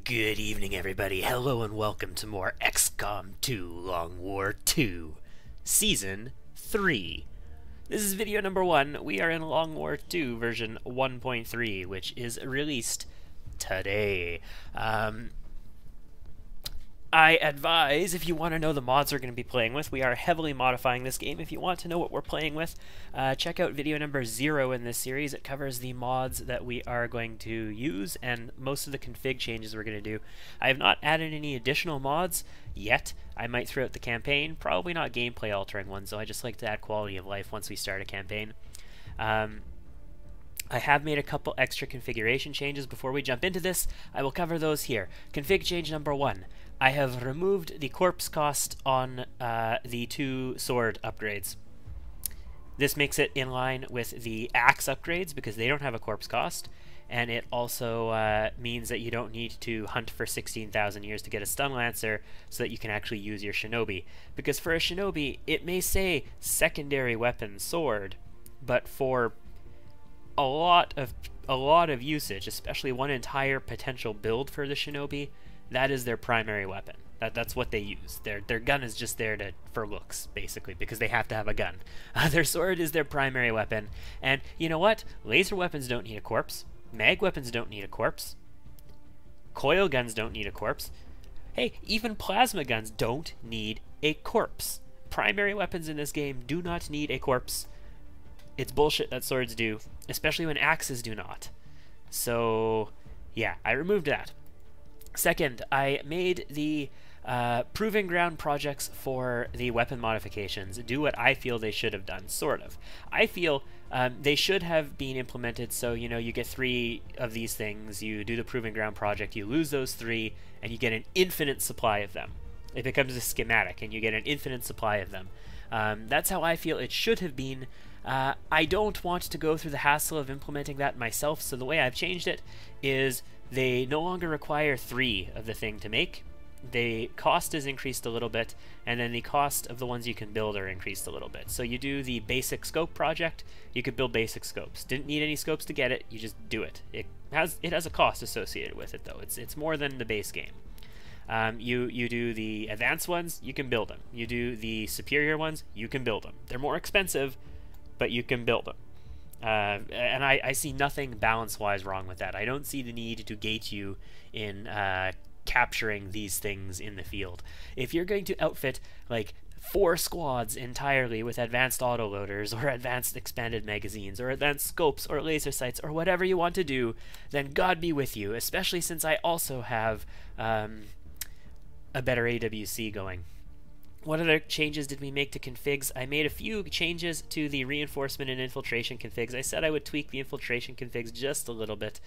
Good evening, everybody. Hello and welcome to more XCOM 2 Long War 2, Season 3. This is video number 1. We are in Long War 2 version 1.3, which is released today. I advise, if you want to know the mods we're going to be playing with, we are heavily modifying this game. If you want to know what we're playing with, check out video number 0 in this series. It covers the mods that we are going to use and most of the config changes we're going to do. I have not added any additional mods yet. I might throughout the campaign, probably not gameplay altering ones, so I just like to add quality of life once we start a campaign. I have made a couple extra configuration changes before we jump into this. I will cover those here. Config change number 1. I have removed the corpse cost on the 2 sword upgrades. This makes it in line with the axe upgrades because they don't have a corpse cost, and it also means that you don't need to hunt for 16,000 years to get a stun lancer so that you can actually use your shinobi. Because for a shinobi, it may say secondary weapon sword, but for a lot of usage, especially one entire potential build for the shinobi, that is their primary weapon. That's what they use. Their gun is just there for looks, basically, because they have to have a gun. Their sword is their primary weapon. And you know what? Laser weapons don't need a corpse. Mag weapons don't need a corpse. Coil guns don't need a corpse. Hey, even plasma guns don't need a corpse. Primary weapons in this game do not need a corpse. It's bullshit that swords do, especially when axes do not. So, yeah, I removed that. Second, I made the Proving Ground projects for the weapon modifications do what I feel they should have done, sort of. I feel they should have been implemented so, you know, you get 3 of these things, you do the Proving Ground project, you lose those 3, and you get an infinite supply of them. It becomes a schematic, and you get an infinite supply of them. That's how I feel it should have been. I don't want to go through the hassle of implementing that myself, so the way I've changed it is they no longer require 3 of the thing to make. The cost is increased a little bit, and then the cost of the ones you can build are increased a little bit. So you do the basic scope project, you could build basic scopes. Didn't need any scopes to get it, you just do it. It has a cost associated with it, though. It's more than the base game. You do the advanced ones, you can build them. You do the superior ones, you can build them. They're more expensive, but you can build them. And I see nothing balance-wise wrong with that. I don't see the need to gate you in capturing these things in the field. If you're going to outfit like 4 squads entirely with advanced autoloaders or advanced expanded magazines or advanced scopes or laser sights or whatever you want to do, then God be with you, especially since I also have a better AWC going. What other changes did we make to configs? I made a few changes to the reinforcement and infiltration configs. I said I would tweak the infiltration configs just a little bit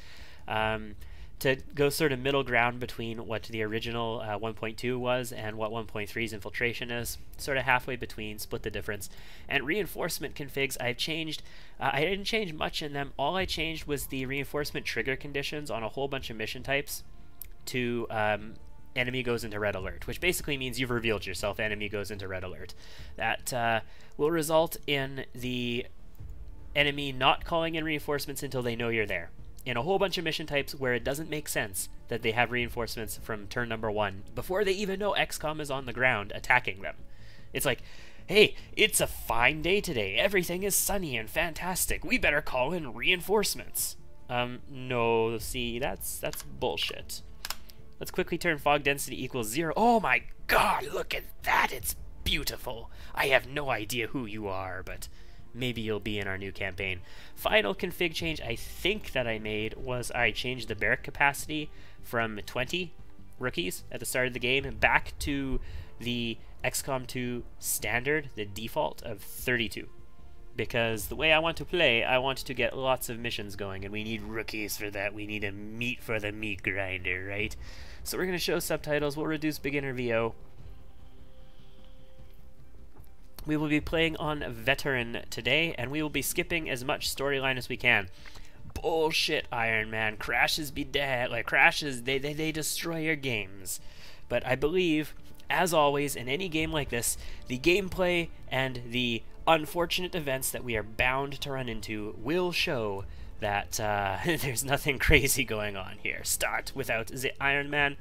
to go sort of middle ground between what the original 1.2 was and what 1.3's infiltration is. Sort of halfway between, split the difference. And reinforcement configs, I've changed. I didn't change much in them. All I changed was the reinforcement trigger conditions on a whole bunch of mission types to enemy goes into red alert, which basically means you've revealed yourself, enemy goes into red alert. That will result in the enemy not calling in reinforcements until they know you're there. In a whole bunch of mission types where it doesn't make sense that they have reinforcements from turn number 1 before they even know XCOM is on the ground attacking them. It's like, hey, it's a fine day today, everything is sunny and fantastic, we better call in reinforcements. No, see, that's bullshit. Let's quickly turn fog density equals 0. Oh my god, look at that, it's beautiful. I have no idea who you are, but maybe you'll be in our new campaign. Final config change I think that I made was I changed the barrack capacity from 20 rookies at the start of the game back to the XCOM 2 standard, the default of 32. Because the way I want to play, I want to get lots of missions going, and we need rookies for that. We need a meat for the meat grinder, right? So we're going to show subtitles. We'll reduce beginner VO. We will be playing on Veteran today, and we will be skipping as much storyline as we can. Bullshit, Iron Man. Crashes be dead. Like, crashes, they destroy your games. But I believe, as always, in any game like this, the gameplay and the unfortunate events that we are bound to run into will show that there's nothing crazy going on here. Start without the Iron Man.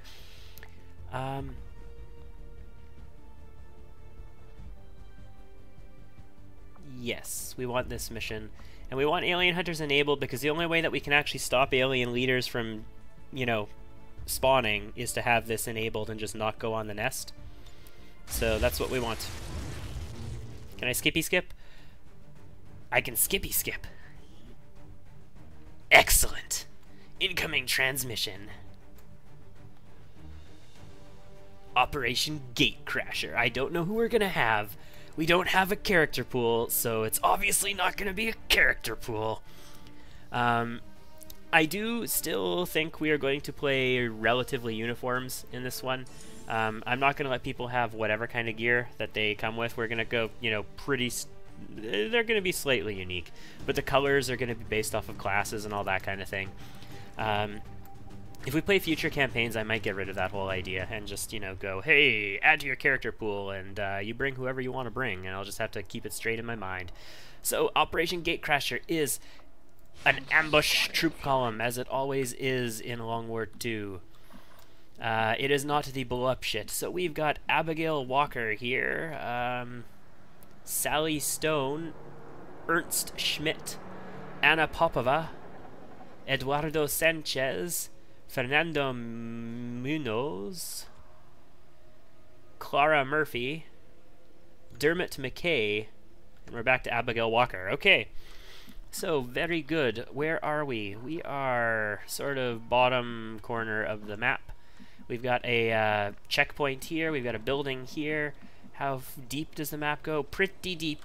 Yes, we want this mission. And we want alien hunters enabled because the only way that we can actually stop alien leaders from, you know, spawning is to have this enabled and just not go on the nest. So that's what we want. Can I skippy skip? I can skippy skip. Excellent. Incoming transmission. Operation Gatecrasher. I don't know who we're gonna have. We don't have a character pool, so it's obviously not gonna be a character pool. I do still think we are going to play relatively uniforms in this one. I'm not gonna let people have whatever kind of gear that they come with. We're gonna go, you know, they're gonna be slightly unique, but the colors are gonna be based off of classes and all that kind of thing. If we play future campaigns, I might get rid of that whole idea and just, you know, go, hey, add to your character pool, and you bring whoever you want to bring, and I'll just have to keep it straight in my mind. So Operation Gatecrasher is an ambush troop column, as it always is in Long War II. It is not the blow-up shit. So we've got Abigail Walker here, Sally Stone, Ernst Schmidt, Anna Popova, Eduardo Sanchez, Fernando Munoz, Clara Murphy, Dermot McKay, and we're back to Abigail Walker. Okay, so very good. Where are we? We are sort of bottom corner of the map. We've got a checkpoint here. We've got a building here. How deep does the map go? Pretty deep.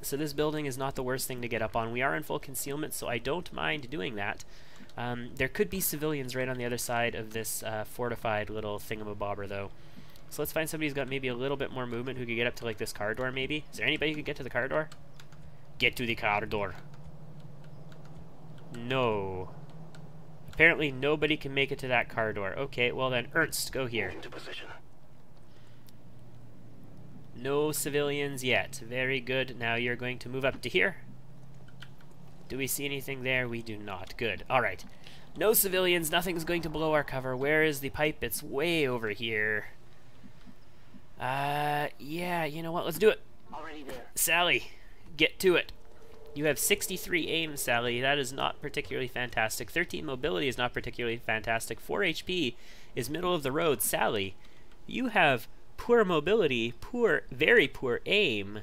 So this building is not the worst thing to get up on. We are in full concealment, so I don't mind doing that. There could be civilians right on the other side of this fortified little thingamabobber, though. So let's find somebody who's got maybe a little bit more movement who could get up to, like, this car door, maybe. Is there anybody who could get to the car door? Get to the car door. No. Apparently nobody can make it to that car door. Okay, well then, Ernst, go here. Into position. No civilians yet. Very good. Now you're going to move up to here. Do we see anything there? We do not. Good. Alright. No civilians. Nothing's going to blow our cover. Where is the pipe? It's way over here. Yeah, you know what? Let's do it. Already there. Sally, get to it. You have 63 aim, Sally. That is not particularly fantastic. 13 mobility is not particularly fantastic. 4 HP is middle of the road. Sally, you have poor mobility, very poor aim.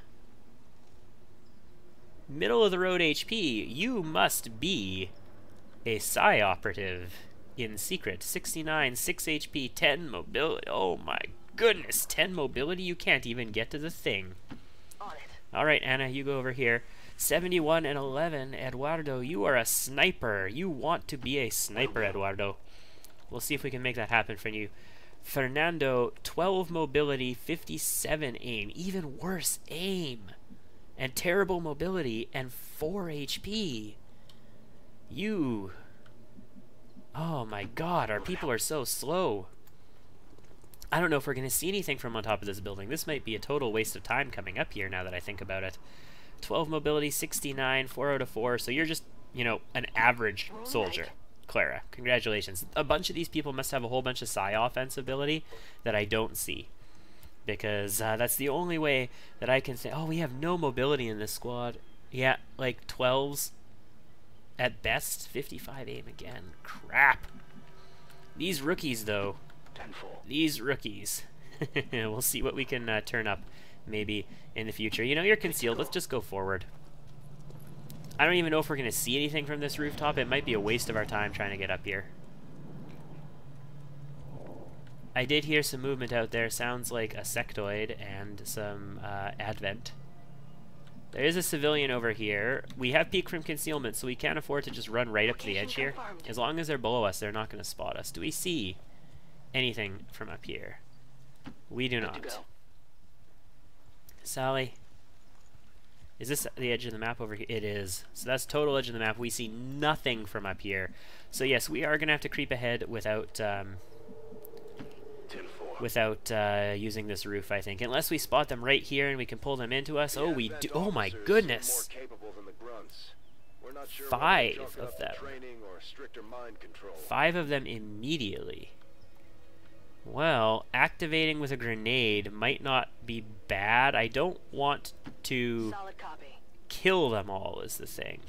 Middle of the road HP. You must be a Psi operative in secret. 69, 6 HP, 10 mobility. Oh my goodness, 10 mobility? You can't even get to the thing. On it. Alright, Anna, you go over here. 71 and 11, Eduardo, you are a sniper. You want to be a sniper, Eduardo. We'll see if we can make that happen for you. Fernando, 12 mobility, 57 aim. Even worse aim. And terrible mobility, and 4 HP. You... Oh my god, our people are so slow. I don't know if we're going to see anything from on top of this building. This might be a total waste of time coming up here now that I think about it. 12 mobility, 69, 4 out of 4. So you're just, you know, an average soldier, Clara. Congratulations. A bunch of these people must have a whole bunch of Psi offense ability that I don't see. Because that's the only way that I can say, oh, we have no mobility in this squad. Yeah, like 12s at best. 55 aim again. Crap. These rookies, though. 10-4. These rookies. We'll see what we can turn up maybe in the future. You know, you're concealed. Let's just go forward. I don't even know if we're going to see anything from this rooftop. It might be a waste of our time trying to get up here. I did hear some movement out there. Sounds like a sectoid and some advent. There is a civilian over here. We have peek from concealment, so we can't afford to just run right up to the edge here. As long as they're below us, they're not going to spot us. Do we see anything from up here? We do not. Sally, is this the edge of the map over here? It is. So that's total edge of the map. We see nothing from up here. So yes, we are going to have to creep ahead without using this roof, I think. Unless we spot them right here and we can pull them into us. Oh, we do. Oh my goodness. We're not sure 5 whether to chalk it of up to them. training or stricter mind control. 5 of them immediately. Well, activating with a grenade might not be bad. I don't want to Solid copy. kill them all is the thing.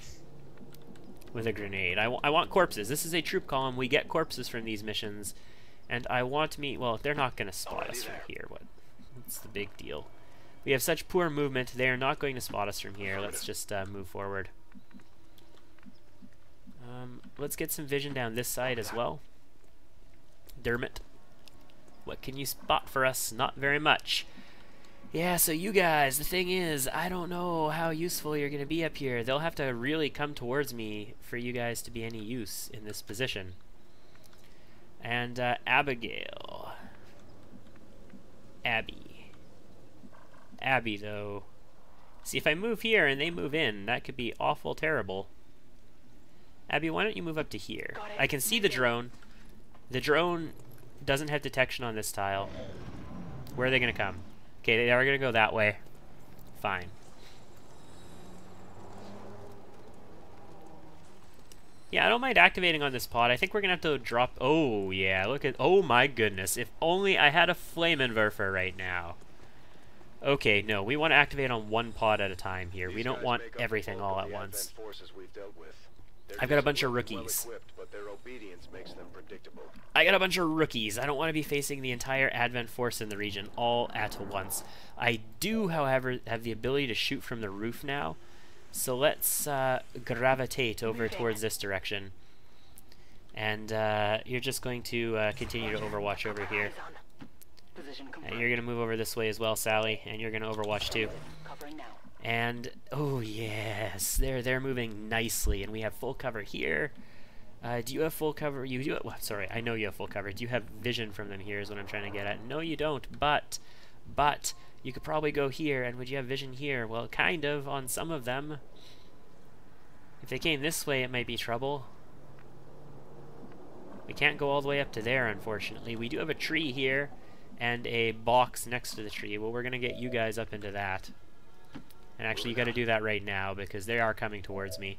With a grenade. I want corpses. This is a troop column. We get corpses from these missions. And I want me... Well, they're not going to spot us from here. What's the big deal? We have such poor movement. They are not going to spot us from here. Let's just move forward. Let's get some vision down this side as well. Dermot. What can you spot for us? Not very much. Yeah, so you guys, the thing is, I don't know how useful you're going to be up here. They'll have to really come towards me for you guys to be any use in this position. And Abigail. Abby, though. See, if I move here and they move in, that could be awful terrible. Abby, why don't you move up to here? I can see the drone. The drone doesn't have detection on this tile. Where are they going to come? Okay, they are going to go that way. Fine. Yeah, I don't mind activating on this pod. I think we're going to have to drop... Oh, yeah, look at... Oh, my goodness. If only I had a Flamewerfer right now. Okay, no, we want to activate on one pod at a time here. We don't want everything all at once. I've got a bunch of rookies. I got a bunch of rookies. I don't want to be facing the entire Advent force in the region all at once. I do, however, have the ability to shoot from the roof now. So let's gravitate over towards this direction. And you're just going to continue to overwatch over here. And you're going to move over this way as well, Sally. And you're going to overwatch too. And, oh yes, they're moving nicely. And we have full cover here. Do you have full cover? You do. Well, sorry, I know you have full cover. Do you have vision from them here is what I'm trying to get at. No, you don't. But you could probably go here. And would you have vision here? Well, kind of on some of them. If they came this way, it might be trouble. We can't go all the way up to there, unfortunately. We do have a tree here and a box next to the tree. Well, we're going to get you guys up into that. And actually, you got to do that right now because they are coming towards me.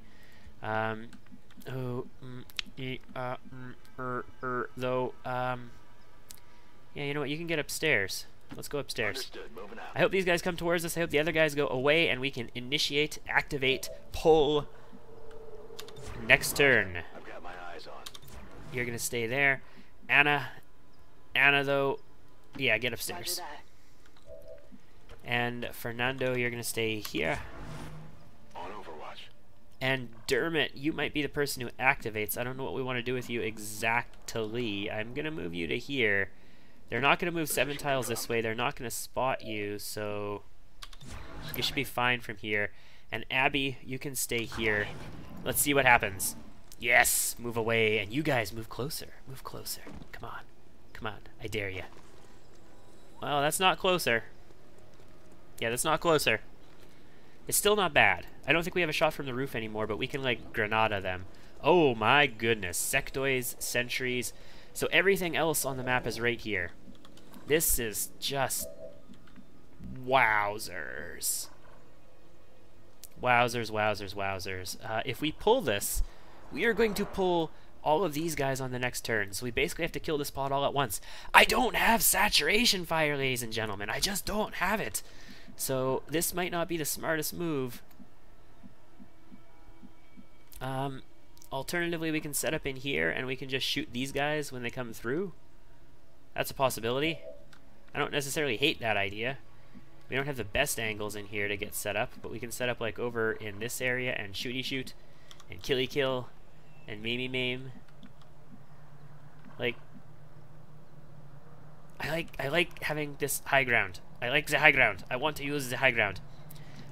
Yeah, you know what? You can get upstairs. Let's go upstairs. I hope these guys come towards us. I hope the other guys go away and we can initiate, activate, pull. Next turn. I've got my eyes on. You're going to stay there. Anna, though, yeah, get upstairs. And Fernando, you're going to stay here. On Overwatch. And Dermot, you might be the person who activates. I don't know what we want to do with you exactly. I'm going to move you to here. They're not going to move 7 tiles this way. They're not going to spot you, so you should be fine from here. And Abby, you can stay here. Let's see what happens. Yes, move away. And you guys, move closer. Move closer. Come on. Come on. I dare you. Well, that's not closer. Yeah, that's not closer. It's still not bad. I don't think we have a shot from the roof anymore, but we can, like, Granada them. Oh, my goodness. Sectoids, sentries. So everything else on the map is right here. This is just... wowzers. Wowzers, wowzers, wowzers. If we pull this, we are going to pull all of these guys on the next turn. So we basically have to kill this pod all at once. I don't have saturation fire, ladies and gentlemen. I just don't have it. So this might not be the smartest move. Alternatively, we can set up in here and we can just shoot these guys when they come through. That's a possibility. I don't necessarily hate that idea. We don't have the best angles in here to get set up, but we can set up like over in this area and shooty shoot and killy kill and maimey maim. Like, I like having this high ground. I like the high ground. I want to use the high ground.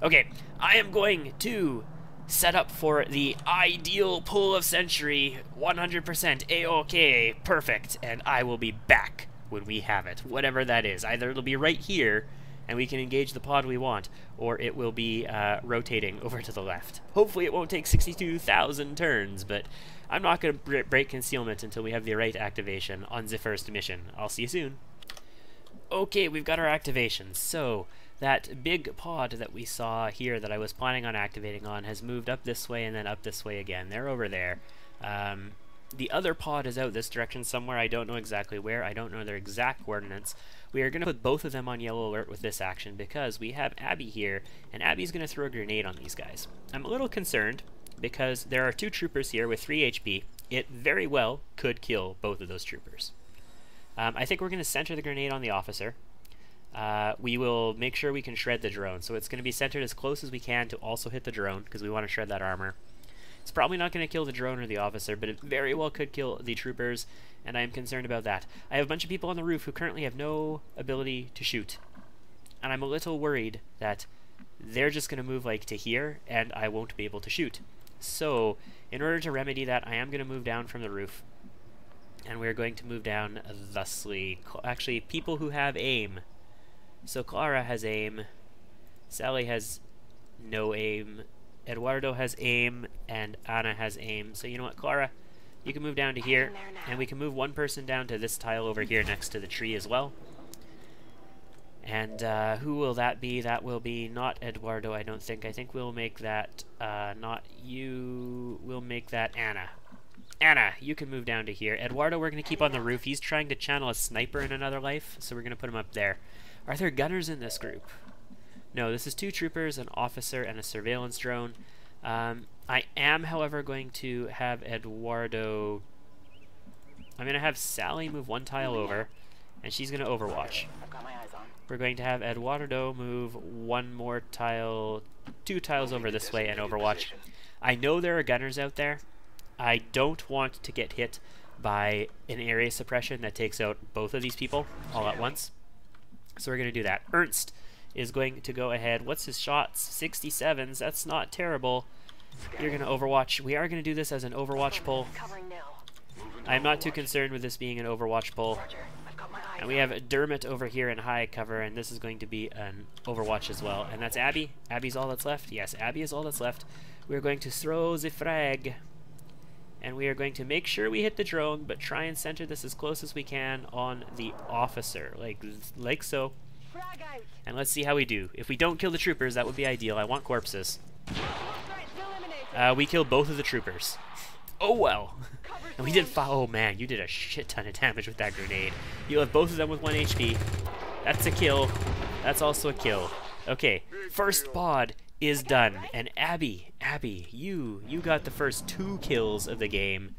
Okay, I am going to set up for the ideal pull of century, 100% A-OK, perfect, and I will be back when we have it, whatever that is. Either it'll be right here, and we can engage the pod we want, or it will be rotating over to the left. Hopefully it won't take 62,000 turns, but I'm not going to break concealment until we have the right activation on the first mission. I'll see you soon. Okay, we've got our activations. So, That big pod that we saw here that I was planning on activating on has moved up this way and then up this way again. They're over there. The other pod is out this direction somewhere. I don't know exactly where. I don't know their exact coordinates. We are going to put both of them on yellow alert with this action because we have Abby here, and Abby's going to throw a grenade on these guys. I'm a little concerned because there are 2 troopers here with 3 HP. It very well could kill both of those troopers. I think we're going to center the grenade on the officer. We will make sure we can shred the drone. So it's going to be centered as close as we can to also hit the drone because we want to shred that armor. It's probably not going to kill the drone or the officer, but it very well could kill the troopers, and I am concerned about that. I have a bunch of people on the roof who currently have no ability to shoot, and I'm a little worried that they're just going to move like to here, and I won't be able to shoot. So, in order to remedy that, I am going to move down from the roof, and we're going to move down thusly. Actually, people who have aim. So Clara has aim, Sally has no aim, Eduardo has aim, and Anna has aim. So you know what, Clara? You can move down to here, and we can move one person down to this tile over here next to the tree as well. And who will that be? That will be not Eduardo, I don't think. I think we'll make that not you. We'll make that Anna. Anna, you can move down to here. Eduardo, we're going to keep on the roof. He's trying to channel a sniper in another life, so we're going to put him up there. Are there gunners in this group? No, this is 2 troopers, an officer, and a surveillance drone. I am, however, going to have Eduardo... I'm going to have Sally move 1 tile over, and she's going to overwatch. I've got my eyes on. We're going to have Eduardo move 1 more tile, 2 tiles over this way and overwatch. I know there are gunners out there. I don't want to get hit by an area suppression that takes out both of these people all at once. So we're going to do that. Ernst is going to go ahead. What's his shots? 67s. That's not terrible. You're going to overwatch. We are going to do this as an overwatch pull. I'm not too concerned with this being an overwatch pull. And we have Dermot over here in high cover, and this is going to be an overwatch as well. And that's Abby. Abby's all that's left. Yes, Abby is all that's left. We're going to throw the frag. And we are going to make sure we hit the drone, but try and center this as close as we can on the officer, like so. And let's see how we do. If we don't kill the troopers, that would be ideal. I want corpses. We killed both of the troopers. Oh well. And we did oh man, you did a shit ton of damage with that grenade. You have both of them with 1 HP. That's a kill. That's also a kill. Okay, first pod is done, and Abby, you got the first 2 kills of the game.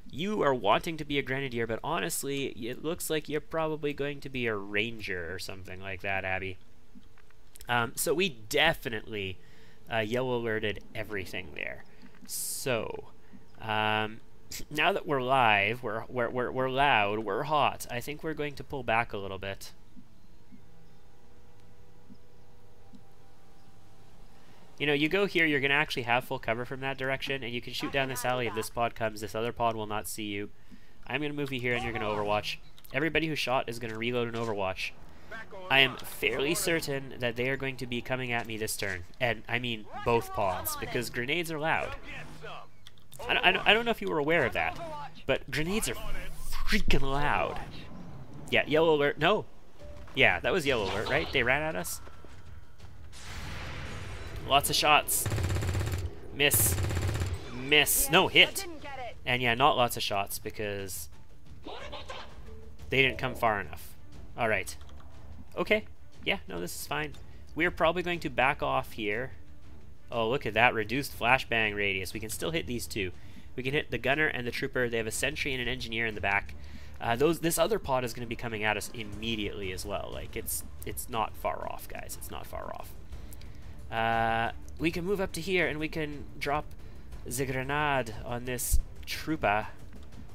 You are wanting to be a grenadier, but honestly, it looks like you're probably going to be a ranger or something like that, Abby. So we definitely yellow alerted everything there. So now that we're live, we're loud, we're hot. I think we're going to pull back a little bit. You know, you go here, you're going to actually have full cover from that direction, and you can shoot down this alley. If this pod comes, this other pod will not see you. I'm going to move you here, and you're going to overwatch. Everybody who shot is going to reload and overwatch. I am fairly certain that they are going to be coming at me this turn. And I mean both pods, because grenades are loud. I don't know if you were aware of that, but grenades are freaking loud. Yeah, yellow alert. No. Yeah, that was yellow alert, right? They ran at us. Lots of shots. Miss. Miss. No, hit. And yeah, not lots of shots because they didn't come far enough. Alright. Okay. Yeah, no, this is fine. We're probably going to back off here. Oh, look at that. Reduced flashbang radius. We can still hit these 2. We can hit the gunner and the trooper. They have a sentry and an engineer in the back. This other pod is going to be coming at us immediately as well. Like, it's not far off, guys. It's not far off. We can move up to here and we can drop the grenade on this trooper.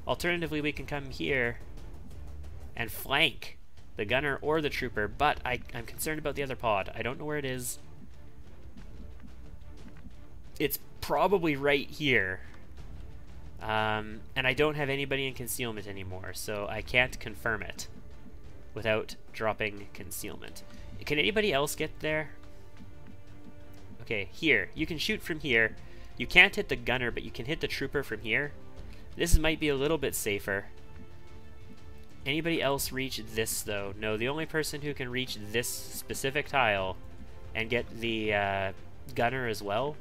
Alternatively, we can come here and flank the gunner or the trooper, but I'm concerned about the other pod. I don't know where it is. It's probably right here. And I don't have anybody in concealment anymore, so I can't confirm it without dropping concealment. Can anybody else get there? Okay, here. You can shoot from here. You can't hit the gunner, but you can hit the trooper from here. This might be a little bit safer. Anybody else reach this, though? No, the only person who can reach this specific tile and get the gunner as well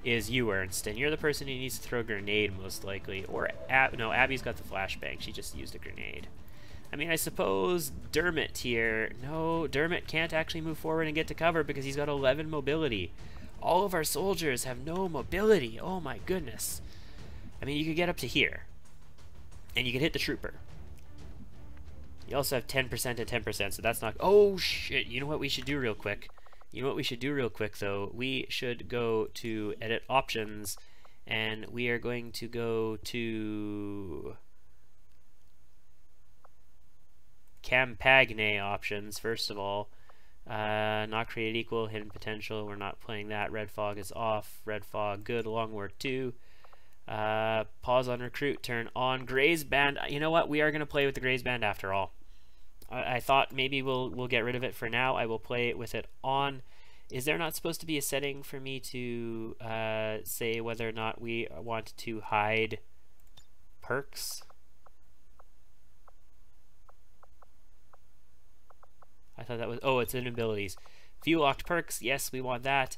is you, Ernst, and you're the person who needs to throw a grenade most likely. Or no, Abby's got the flashbang. She just used a grenade. I mean, I suppose Dermot here. No, Dermot can't actually move forward and get to cover because he's got 11 mobility. All of our soldiers have no mobility. Oh my goodness. I mean, you could get up to here, and you could hit the trooper. You also have 10% and 10%, so that's not... Oh, shit. You know what we should do real quick? You know what we should do real quick, though? We should go to Edit Options, and we are going to go to... Campagne Options, first of all. Not created equal, hidden potential. We're not playing that. Red fog is off. Red fog, good. Long war 2. Pause on recruit, turn on Gray's band. You know what? We are going to play with the Gray's band after all. I thought maybe we'll get rid of it for now. I will play with it on. Is there not supposed to be a setting for me to say whether or not we want to hide perks? I thought that was... Oh, it's in abilities. View locked perks. Yes, we want that.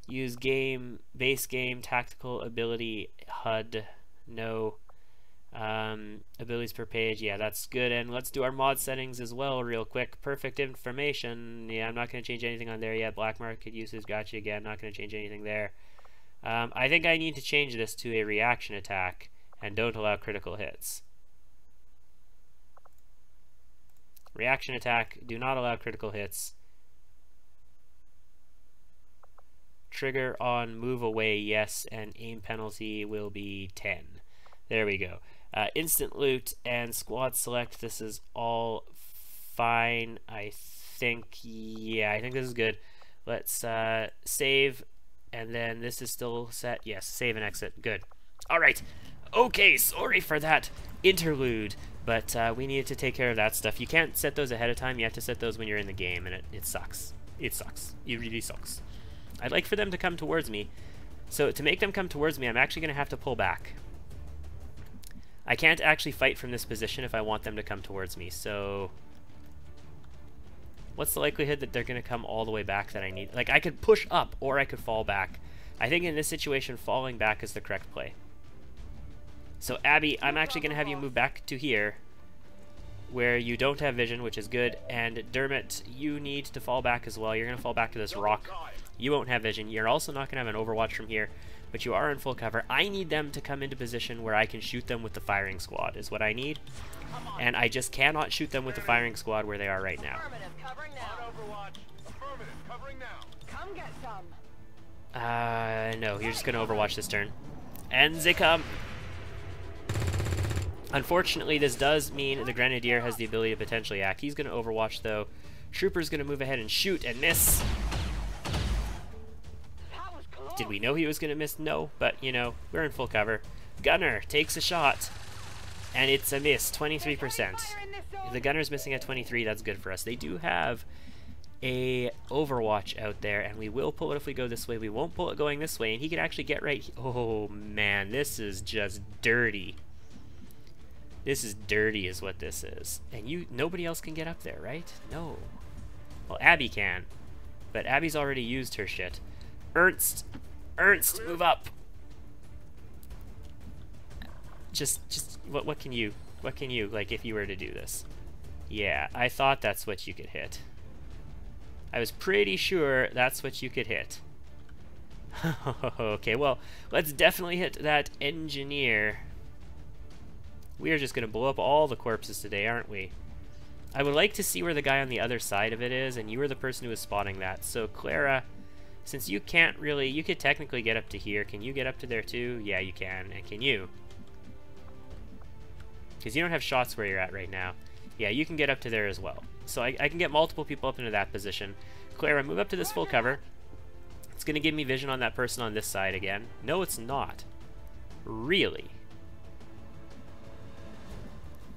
Use game, base game, tactical ability, HUD. No. Abilities per page. Yeah, that's good. And let's do our mod settings as well real quick. Perfect information. Yeah, I'm not going to change anything on there yet. Black market usage. Gotcha again. Not going to change anything there. I think I need to change this to a reaction attack and don't allow critical hits. Reaction attack. Do not allow critical hits. Trigger on move away, yes, and aim penalty will be 10. There we go. Instant loot and squad select. This is all fine, I think. Yeah, I think this is good. Let's save, and then this is still set. Yes, save and exit. Good. All right. Okay, sorry for that interlude, but we needed to take care of that stuff. You can't set those ahead of time. You have to set those when you're in the game, and it sucks. It sucks. It really sucks. I'd like for them to come towards me. So to make them come towards me, I'm actually going to have to pull back. I can't actually fight from this position if I want them to come towards me. So what's the likelihood that they're going to come all the way back that I need? Like, I could push up or I could fall back. I think in this situation, falling back is the correct play. So Abby, I'm actually going to have you move back to here where you don't have vision, which is good. And Dermot, you need to fall back as well. You're going to fall back to this rock. You won't have vision. You're also not going to have an overwatch from here, but you are in full cover. I need them to come into position where I can shoot them with the firing squad is what I need. And I just cannot shoot them with the firing squad where they are right now. Come get some. No, you're just going to overwatch this turn. And they come. Unfortunately, this does mean the Grenadier has the ability to potentially act. He's going to overwatch, though. Trooper's going to move ahead and shoot and miss. Did we know he was going to miss? No, but, you know, we're in full cover. Gunner takes a shot, and it's a miss, 23%. If the Gunner's missing at 23, that's good for us. They do have a Overwatch out there, and we will pull it if we go this way. We won't pull it going this way, and he can actually get right... Oh, man, this is just dirty. This is dirty is what this is. And nobody else can get up there, right? No. Well, Abby can, but Abby's already used her shit. Ernst, move up. Just what can you like if you were to do this? Yeah, I thought that's what you could hit. I was pretty sure that's what you could hit. Okay, well, let's definitely hit that engineer. We are just gonna blow up all the corpses today, aren't we? I would like to see where the guy on the other side of it is, and you were the person who was spotting that. So Clara, since you can't really, you could technically get up to here. Can you get up to there too? Yeah, you can. And can you? Because you don't have shots where you're at right now. Yeah, you can get up to there as well. So I can get multiple people up into that position. Clara, move up to this full cover. It's going to give me vision on that person on this side again. No, it's not. Really?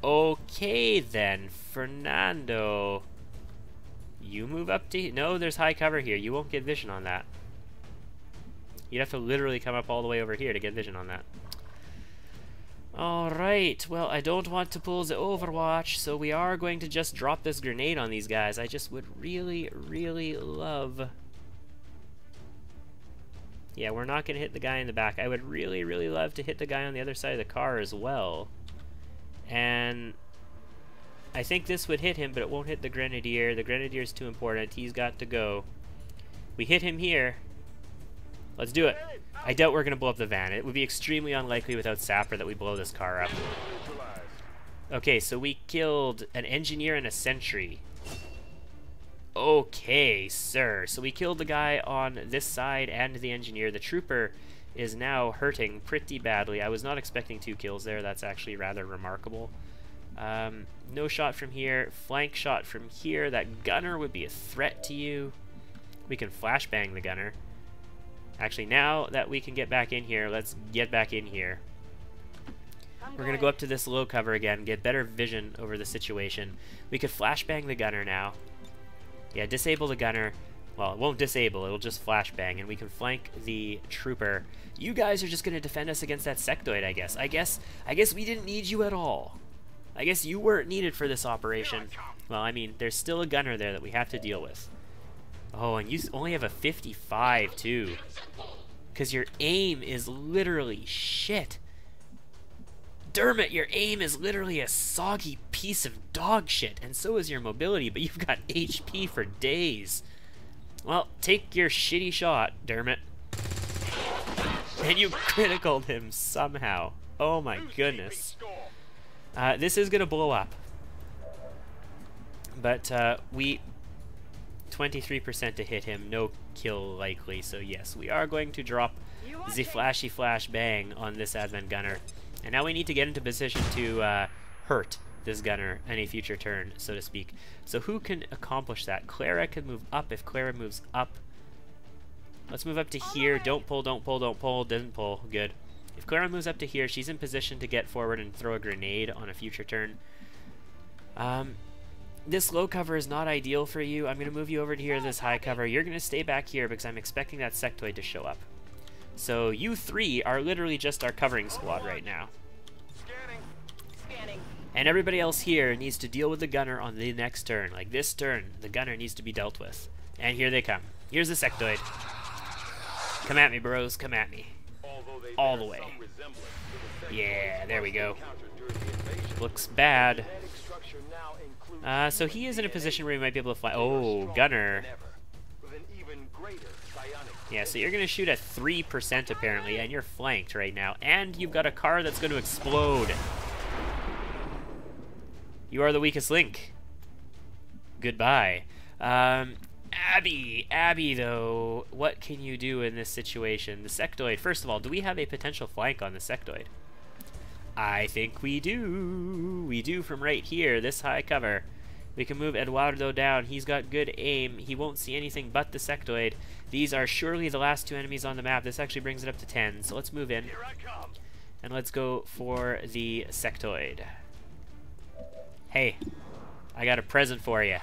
Okay then, Fernando. You move up to... No, there's high cover here. You won't get vision on that. You'd have to literally come up all the way over here to get vision on that. Alright, well, I don't want to pull the Overwatch, so we are going to just drop this grenade on these guys. I just would really, really love Yeah, we're not going to hit the guy in the back. I would really, really love to hit the guy on the other side of the car as well. And I think this would hit him, but it won't hit the Grenadier. The Grenadier is too important. He's got to go. We hit him here. Let's do it. I doubt we're going to blow up the van. It would be extremely unlikely without Sapper that we blow this car up. Okay, so we killed an engineer and a sentry. Okay, sir. So we killed the guy on this side and the engineer. The trooper is now hurting pretty badly. I was not expecting 2 kills there. That's actually rather remarkable. No shot from here. Flank shot from here. That gunner would be a threat to you. We can flashbang the gunner. Actually, now that we can get back in here, let's get back in here. We're going to go up to this low cover again, get better vision over the situation. We could flashbang the gunner now. Yeah, disable the gunner. Well, it won't disable, it'll just flashbang, and we can flank the trooper. You guys are just going to defend us against that sectoid, I guess. I guess we didn't need you at all. I guess you weren't needed for this operation. Well, I mean, there's still a gunner there that we have to deal with. Oh, and you only have a 55, too. Because your aim is literally shit. Dermot, your aim is literally a soggy piece of dog shit, and so is your mobility, but you've got HP for days. Well, take your shitty shot, Dermot. And you criticaled him somehow. Oh my goodness. This is gonna blow up. But we 23% to hit him, no kill likely, so yes, we are going to drop the flashy flash bang on this advent gunner. And now we need to get into position to hurt this gunner any future turn, so to speak. So who can accomplish that? Clara can move up if Clara moves up. Let's move up to here. Don't pull, don't pull, don't pull. Doesn't pull. Good. If Clara moves up to here, she's in position to get forward and throw a grenade on a future turn. This low cover is not ideal for you. I'm going to move you over to here, this high cover. You're going to stay back here because I'm expecting that sectoid to show up. So you 3 are literally just our covering squad right now. Scanning. And everybody else here needs to deal with the gunner on the next turn. Like this turn, the gunner needs to be dealt with. And here they come. Here's the sectoid. Come at me, bros. Come at me. All the way. Yeah, there we go. Looks bad. So he is in a position where he might be able to fly. Oh, gunner. Yeah, so you're going to shoot at 3% apparently, and you're flanked right now. And you've got a car that's going to explode. You are the weakest link. Goodbye. Abby, though, what can you do in this situation? The sectoid, first of all, do we have a potential flank on the sectoid? I think we do. We do from right here, this high cover. We can move Eduardo down. He's got good aim. He won't see anything but the sectoid. These are surely the last 2 enemies on the map. This actually brings it up to 10. So let's move in. And let's go for the sectoid. Hey, I got a present for you.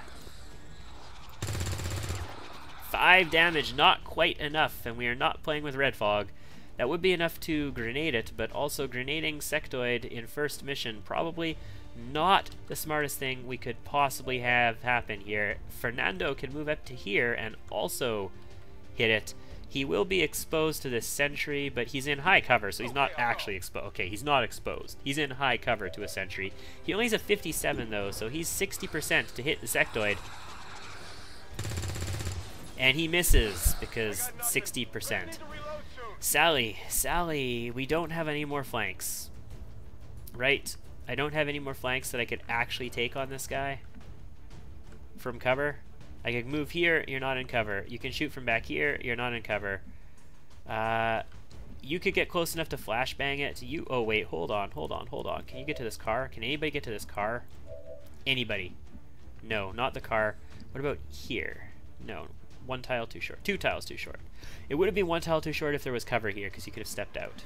5 damage, not quite enough, and we are not playing with red fog. That would be enough to grenade it, but also grenading sectoid in first mission probably not the smartest thing we could possibly have happen here. Fernando can move up to here and also hit it. He will be exposed to this sentry, but he's in high cover, so he's not actually exposed. Okay, he's not exposed. He's in high cover to a sentry. He only has a 57 though, so he's 60% to hit the sectoid. And he misses because 60%. Sally, we don't have any more flanks. Right? I don't have any more flanks that I could actually take on this guy from cover. I can move here, you're not in cover. You can shoot from back here, you're not in cover. You could get close enough to flashbang it. Oh wait, hold on. Can you get to this car? Can anybody get to this car? Anybody? No, not the car. What about here? No, 1 tile too short. 2 tiles too short. It would have been 1 tile too short if there was cover here, because you could have stepped out.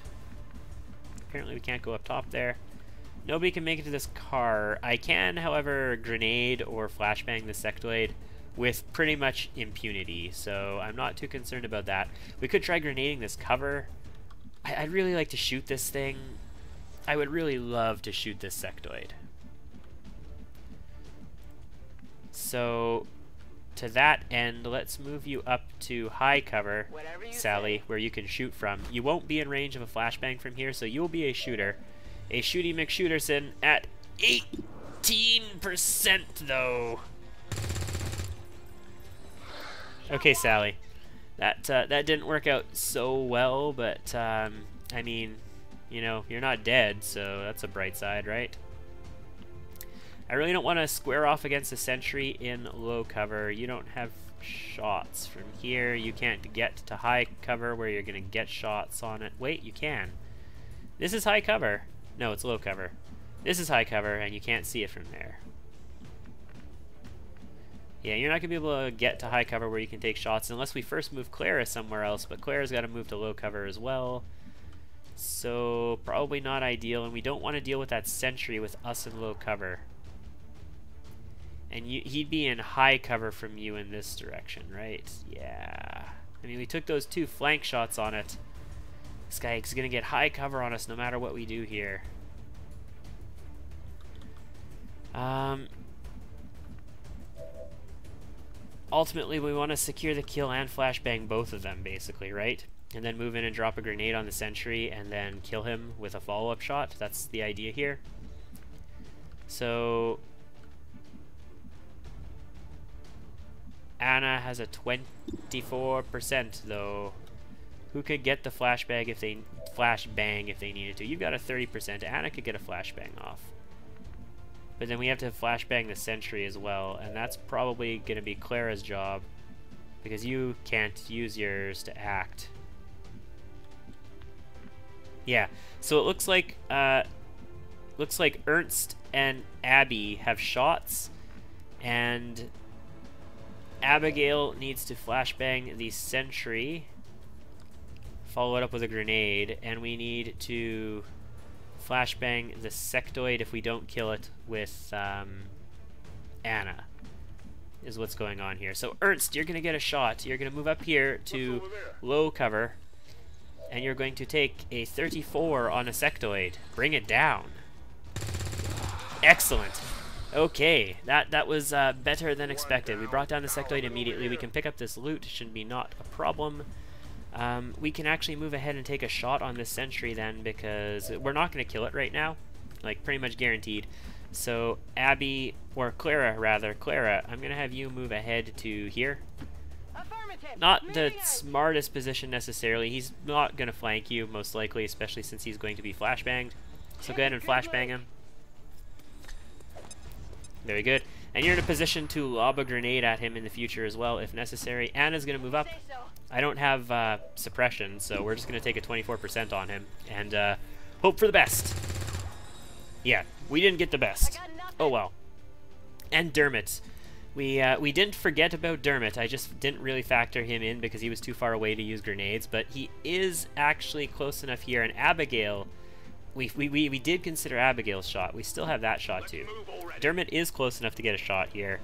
Apparently we can't go up top there. Nobody can make it to this car. I can, however, grenade or flashbang the sectoid with pretty much impunity, so I'm not too concerned about that. We could try grenading this cover. I'd really like to shoot this thing. I would really love to shoot this sectoid. So to that end, let's move you up to high cover, Whatever you Sally, say. where you can shoot from. You won't be in range of a flashbang from here, so you'll be a shooter. A shooty McShooterson at 18% though. Okay, Sally. That didn't work out so well, but I mean, you know, you're not dead, so that's a bright side, right? I really don't want to square off against a sentry in low cover. You don't have shots from here. You can't get to high cover where you're going to get shots on it. Wait, you can. This is high cover. No, it's low cover. This is high cover, and you can't see it from there. Yeah, you're not going to be able to get to high cover where you can take shots unless we first move Clara somewhere else, but Clara's got to move to low cover as well. So, probably not ideal, and we don't want to deal with that sentry with us in low cover. And he'd be in high cover from you in this direction, right? Yeah. I mean, we took those 2 flank shots on it. This guy is going to get high cover on us no matter what we do here. Ultimately, we want to secure the kill and flashbang both of them, basically, right? And then move in and drop a grenade on the sentry and then kill him with a follow-up shot. That's the idea here. So Anna has a 24% though. Who could get the flashbang if they needed to? You've got a 30%. Anna could get a flashbang off. But then we have to flashbang the sentry as well, and that's probably going to be Clara's job because you can't use yours to act. Yeah. So it looks like Ernst and Abby have shots, and Abigail needs to flashbang the sentry, follow it up with a grenade, and we need to flashbang the sectoid if we don't kill it with Anna, is what's going on here. So Ernst, you're going to get a shot. You're going to move up here to low cover, and you're going to take a 34 on a sectoid. Bring it down. Excellent. Okay, that was better than expected. We brought down the sectoid immediately. We can pick up this loot. Should be not a problem. We can actually move ahead and take a shot on this sentry then, because we're not going to kill it right now. Like, pretty much guaranteed. So, Abby, or Clara rather, Clara, I'm going to have you move ahead to here. Not the smartest position necessarily. He's not going to flank you, most likely, especially since he's going to be flashbanged. So go ahead and flashbang him. Very good. And you're in a position to lob a grenade at him in the future as well, if necessary. Anna's going to move up. I don't have suppression, so we're just going to take a 24% on him and hope for the best. Yeah, we didn't get the best. Oh well. And Dermot. We didn't forget about Dermot. I just didn't really factor him in because he was too far away to use grenades, but he is actually close enough here. And Abigail, we did consider Abigail's shot. We still have that shot too. Dermot is close enough to get a shot here.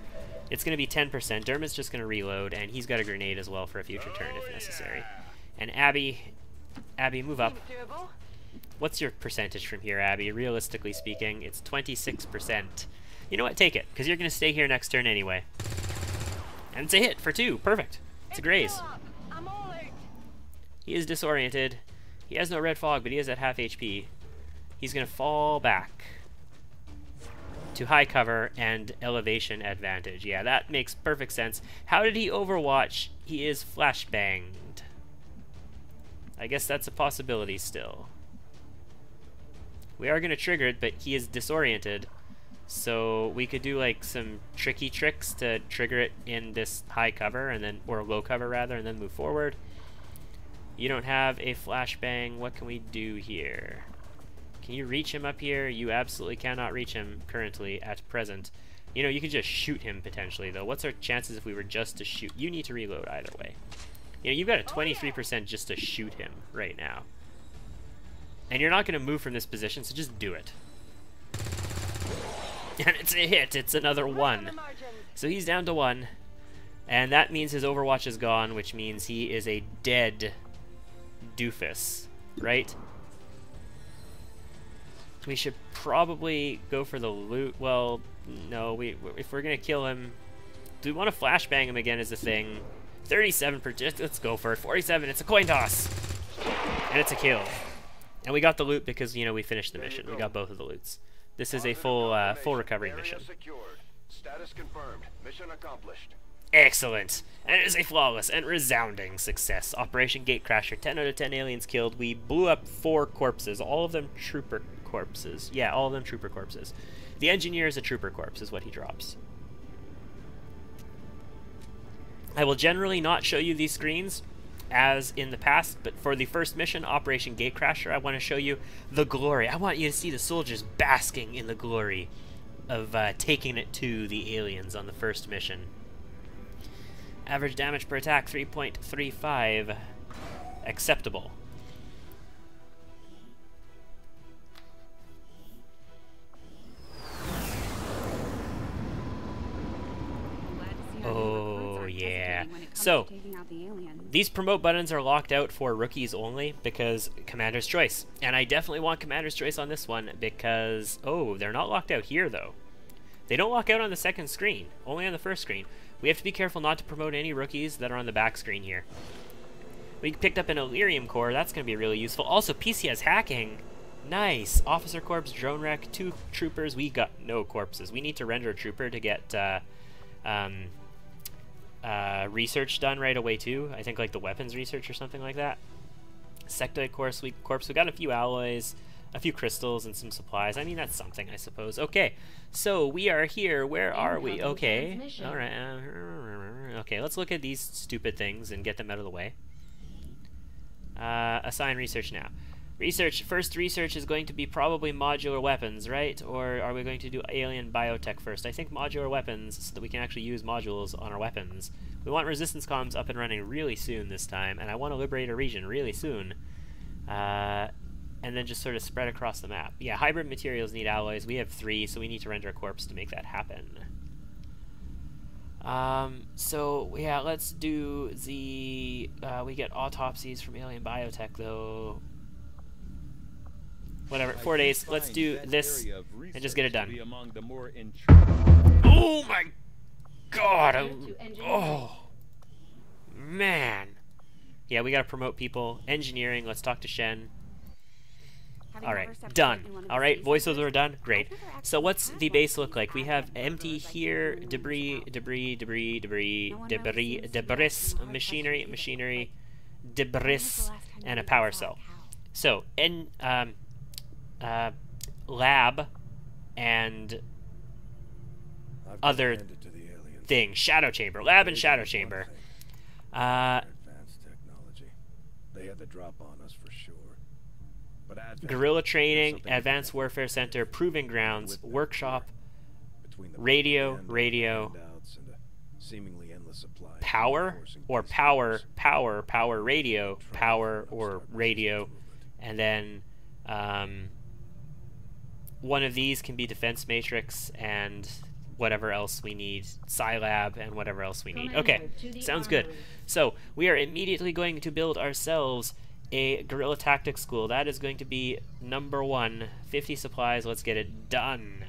It's going to be 10%. Dermot's just going to reload, and he's got a grenade as well for a future turn if necessary. And Abby, move up. What's your percentage from here, Abby? Realistically speaking, it's 26%. You know what? Take it, because you're going to stay here next turn anyway. And it's a hit for 2. Perfect. It's a graze. He is disoriented. He has no red fog, but he is at half HP. He's going to fall back to high cover and elevation advantage. Yeah, that makes perfect sense. How did he overwatch? He is flashbanged. I guess that's a possibility still. We are going to trigger it, but he is disoriented. So we could do like some tricky tricks to trigger it in this high cover, and then, or low cover rather, and then move forward. You don't have a flashbang. What can we do here? Can you reach him up here? You absolutely cannot reach him currently at present. You know, you could just shoot him potentially, though. What's our chances if we were just to shoot? You need to reload either way. You know, you've got a 23% just to shoot him right now. And you're not going to move from this position, so just do it. And it's a hit. It's another 1. So he's down to 1. And that means his Overwatch is gone, which means he is a dead doofus, right? We should probably go for the loot. Well, no, if we're going to kill him, Do we want to flashbang him again as a thing? 37 per... Let's go for it. 47. It's a coin toss. And it's a kill. And we got the loot because, you know, we finished the mission. We got both of the loots. This is a full recovery mission. Status confirmed. Mission accomplished. Excellent. And it is a flawless and resounding success. Operation Gatecrasher. 10 out of 10 aliens killed. We blew up 4 corpses. All of them trooper corpses. Yeah, all of them trooper corpses. The engineer is a trooper corpse, is what he drops. I will generally not show you these screens as in the past, but for the first mission, Operation Gatecrasher, I want to show you the glory. I want you to see the soldiers basking in the glory of taking it to the aliens on the first mission. Average damage per attack, 3.35. Acceptable. Oh, yeah. So, these promote buttons are locked out for rookies only because Commander's Choice. And I definitely want Commander's Choice on this one because... Oh, they're not locked out here, though. They don't lock out on the second screen, only on the first screen. We have to be careful not to promote any rookies that are on the back screen here. We picked up an Illyrium core. That's going to be really useful. Also, PC has hacking. Nice. Officer Corps, Drone Wreck, 2 troopers. We got no corpses. We need to render a trooper to get... research done right away too. I think like the weapons research or something like that. Sectoid corpse. We got a few alloys, a few crystals, and some supplies. I mean, that's something, I suppose. Okay, so we are here. Where are we? Okay, all right. Okay, let's look at these stupid things and get them out of the way. Assign research now. First research is going to be probably modular weapons, right? Or are we going to do alien biotech first? I think modular weapons, so that we can actually use modules on our weapons. We want resistance comms up and running really soon this time, and I want to liberate a region really soon. And then just sort of spread across the map. Yeah, hybrid materials need alloys. We have 3, so we need to render a corpse to make that happen. So, yeah, let's do the... we get autopsies from alien biotech, though. Whatever, 4 days. Let's do this and just get it done. Oh my god! Oh man! Yeah, we gotta promote people. Engineering. Let's talk to Shen. All right, done. All right, voiceovers are done. Great. So what's the base look like? We have empty here, debris, machinery, debris, and a power cell. So, lab and other thing. Shadow chamber. Lab and shadow chamber. Advanced technology. They had the drop on us for sure. But guerrilla training, advanced warfare center, proving grounds, workshop, radio, power, or power, radio, and then one of these can be defense matrix and whatever else we need, Scilab and whatever else we need. Okay, sounds good. So we are immediately going to build ourselves a guerrilla tactics school. That is going to be number 1. 50 supplies. Let's get it done.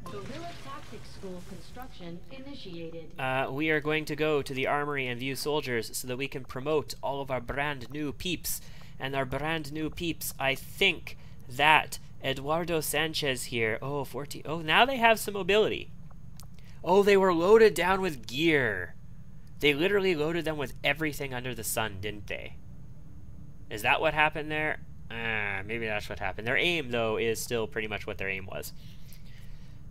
Guerrilla tactics school construction initiated. We are going to go to the armory and view soldiers so that we can promote all of our brand new peeps. And our brand new peeps, I think that Eduardo Sanchez here. Oh, 14. Oh, now they have some mobility. Oh, they were loaded down with gear. They literally loaded them with everything under the sun, didn't they? Is that what happened there? Maybe that's what happened. Their aim, though, is still pretty much what their aim was.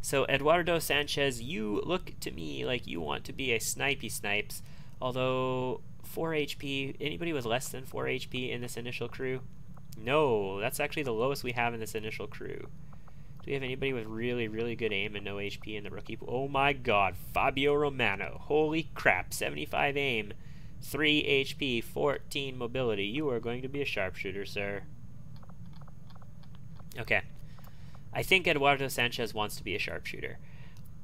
So, Eduardo Sanchez, you look to me like you want to be a snipey snipes. Although, 4 HP. Anybody with less than 4 HP in this initial crew? No, that's actually the lowest we have in this initial crew. Do we have anybody with really, really good aim and no HP in the rookie pool? Oh my god, Fabio Romano. Holy crap, 75 aim, 3 HP, 14 mobility. You are going to be a sharpshooter, sir. Okay. I think Eduardo Sanchez wants to be a sharpshooter.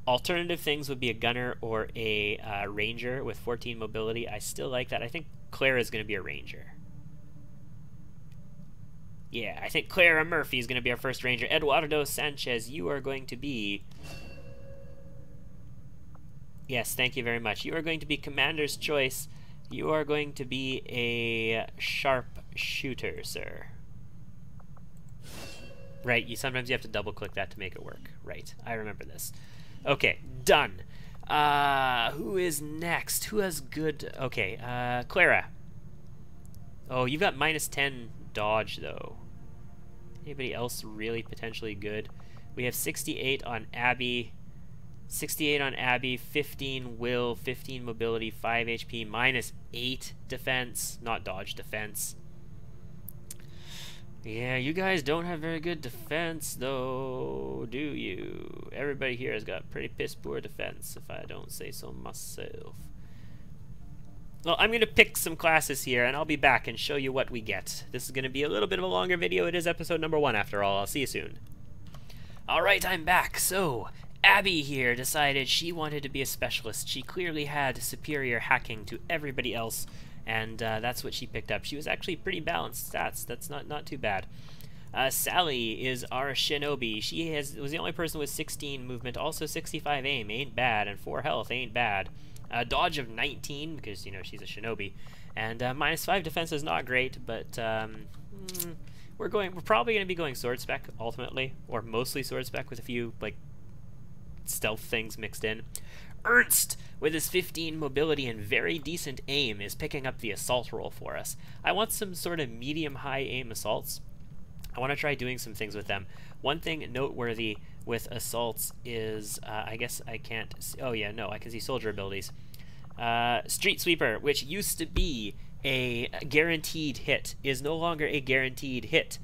Alternative things would be a gunner or a ranger with 14 mobility. I still like that. I think Clara is going to be a ranger. Yeah, I think Clara Murphy is going to be our first ranger. Eduardo Sanchez, you are going to be Yes, thank you very much. You are going to be Commander's Choice. You are going to be a sharpshooter, sir. Right, sometimes you have to double-click that to make it work. Right, I remember this. Okay, done. Who is next? Who has good... Okay, Clara. Oh, you've got -10 dodge, though. Anybody else really potentially good? We have 68 on Abby. 68 on Abby, 15 will, 15 mobility, 5 HP, -8 defense. Not dodge, defense. Yeah, you guys don't have very good defense, though, do you? Everybody here has got pretty piss-poor defense, if I don't say so myself. Well, I'm going to pick some classes here, and I'll be back and show you what we get. This is going to be a little bit of a longer video. It is episode number 1, after all. I'll see you soon. Alright, I'm back. So, Abby here decided she wanted to be a specialist. She clearly had superior hacking to everybody else, and that's what she picked up. She was actually pretty balanced stats. That's not too bad. Sally is our shinobi. She was the only person with 16 movement, also 65 aim, ain't bad, and 4 health, ain't bad. Dodge of 19, because, you know, she's a shinobi. And -5 defense is not great, but we're probably going to be going sword spec, ultimately, or mostly sword spec with a few, like, stealth things mixed in. Ernst, with his 15 mobility and very decent aim, is picking up the assault role for us. I want some sort of medium-high aim assaults. I want to try doing some things with them. One thing noteworthy with assaults is, I guess I can't see, oh yeah, no, I can see soldier abilities. Street Sweeper, which used to be a guaranteed hit, is no longer a guaranteed hit.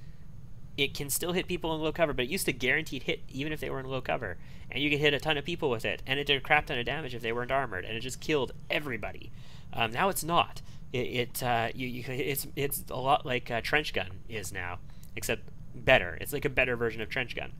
It can still hit people in low cover, but it used to guaranteed hit even if they were in low cover. And you could hit a ton of people with it, and it did a crap ton of damage if they weren't armored, and it just killed everybody. Now it's not. It's a lot like Trench Gun is now, except better. It's like a better version of Trench Gun.